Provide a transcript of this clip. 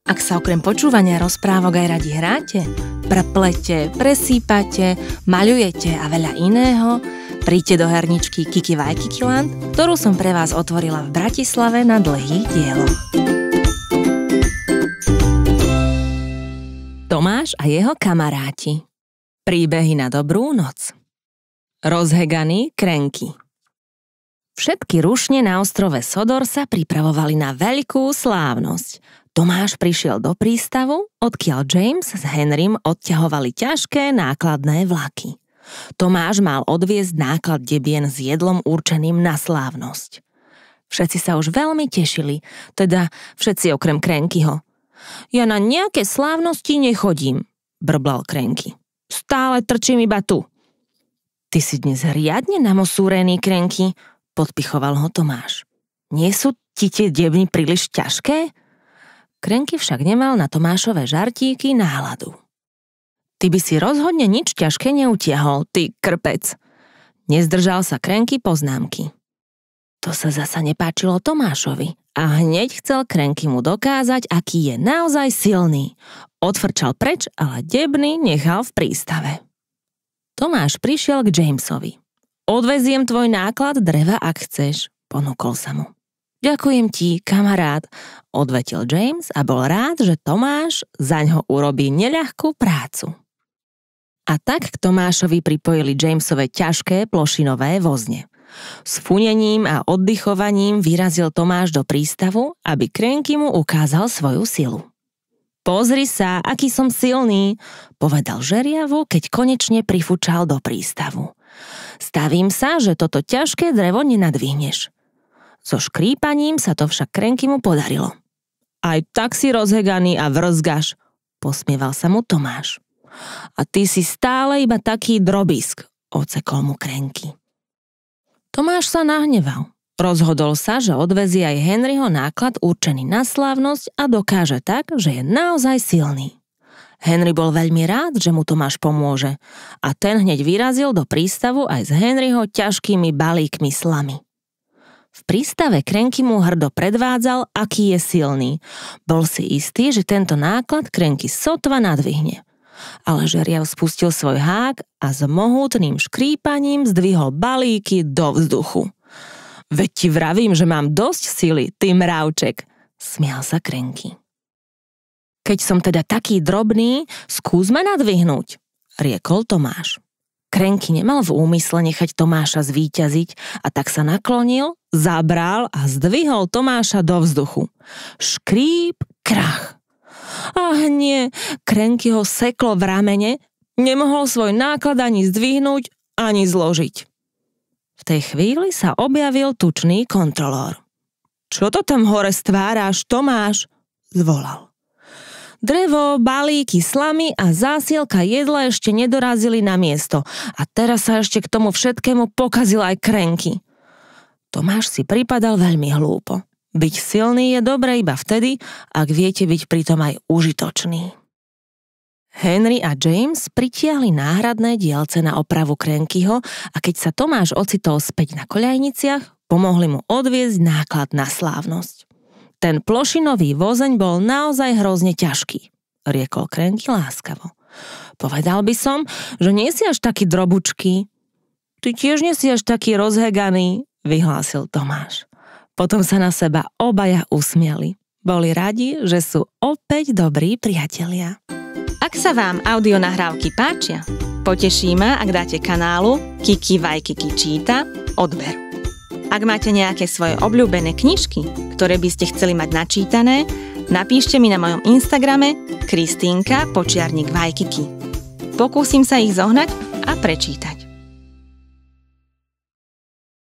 Ak sa okrem počúvania rozprávok aj radi hráte, preplete, presýpate, maľujete a veľa iného, príďte do herničky Kiki Vajkikiland, ktorú som pre vás otvorila v Bratislave na Dlhých dieloch. Tomáš a jeho kamaráti. Príbehy na dobrú noc. Rozheganý Krenky. Všetky rušne na ostrove Sodor sa pripravovali na veľkú slávnosť. Tomáš prišiel do prístavu, odkiaľ James s Henrym odťahovali ťažké nákladné vlaky. Tomáš mal odviezť náklad debien s jedlom určeným na slávnosť. Všetci sa už veľmi tešili, teda všetci okrem Krenkyho. Ja na nejaké slávnosti nechodím, brblal Krenky. Stále trčím iba tu. Ty si dnes riadne namosúrený, Krenky, podpichoval ho Tomáš. Nie sú ti tie debny príliš ťažké? Krenky však nemal na Tomášové žartíky náladu. Ty by si rozhodne nič ťažké neutiahol, ty krpec. Nezdržal sa Krenky poznámky. To sa zasa nepáčilo Tomášovi a hneď chcel Krenky mu dokázať, aký je naozaj silný. Odfrčal preč, ale debny nechal v prístave. Tomáš prišiel k Jamesovi. Odveziem tvoj náklad dreva, ak chceš, ponúkol sa mu. Ďakujem ti, kamarát, odvetil James a bol rád, že Tomáš zaňho urobí neľahkú prácu. A tak k Tomášovi pripojili Jamesove ťažké plošinové vozne. S funením a oddychovaním vyrazil Tomáš do prístavu, aby Krenky mu ukázal svoju silu. Pozri sa, aký som silný, povedal žeriavu, keď konečne prifučal do prístavu. Stavím sa, že toto ťažké drevo nenadvihneš. So škrípaním sa to však Krenky mu podarilo. Aj tak si rozheganý a vrzgaš, posmieval sa mu Tomáš. A ty si stále iba taký drobisk, odsekol mu Krenky. Tomáš sa nahneval. Rozhodol sa, že odvezie aj Henryho náklad určený na slávnosť a dokáže tak, že je naozaj silný. Henry bol veľmi rád, že mu Tomáš pomôže a ten hneď vyrazil do prístavu aj s Henryho ťažkými balíkmi slamy. V prístave Krenky mu hrdo predvádzal, aký je silný. Bol si istý, že tento náklad Krenky sotva nadvihne. Ale žeriav spustil svoj hák a s mohutným škrípaním zdvihol balíky do vzduchu. Veď ti vravím, že mám dosť sily, ty mravček, smial sa Krenky. Keď som teda taký drobný, skúsme nadvihnúť, riekol Tomáš. Krenky nemal v úmysle nechať Tomáša zvíťaziť a tak sa naklonil, zabral a zdvihol Tomáša do vzduchu. Škríp, krach. Ach nie, Krenky ho seklo v ramene, nemohol svoj náklad ani zdvihnúť, ani zložiť. V tej chvíli sa objavil tučný kontrolór. Čo to tam hore stváraš, Tomáš? Zvolal. Drevo, balíky, slamy a zásielka jedla ešte nedorazili na miesto a teraz sa ešte k tomu všetkému pokazil aj Krenky. Tomáš si pripadal veľmi hlúpo. Byť silný je dobré iba vtedy, ak viete byť pritom aj užitočný. Henry a James pritiahli náhradné dielce na opravu Krenkyho a keď sa Tomáš ocitol späť na koľajniciach, pomohli mu odviezť náklad na slávnosť. Ten plošinový vozeň bol naozaj hrozne ťažký, riekol Krenky láskavo. Povedal by som, že nie si až taký drobučký. Ty tiež nie si až taký rozheganý, vyhlásil Tomáš. Potom sa na seba obaja usmiali. Boli radi, že sú opäť dobrí priatelia. Ak sa vám audionahrávky páčia, poteší ma, ak dáte kanálu Kiki Vajkiki číta odber. Ak máte nejaké svoje obľúbené knižky, ktoré by ste chceli mať načítané, napíšte mi na mojom Instagrame Kristýnka_Vajkiki. Pokúsim sa ich zohnať a prečítať.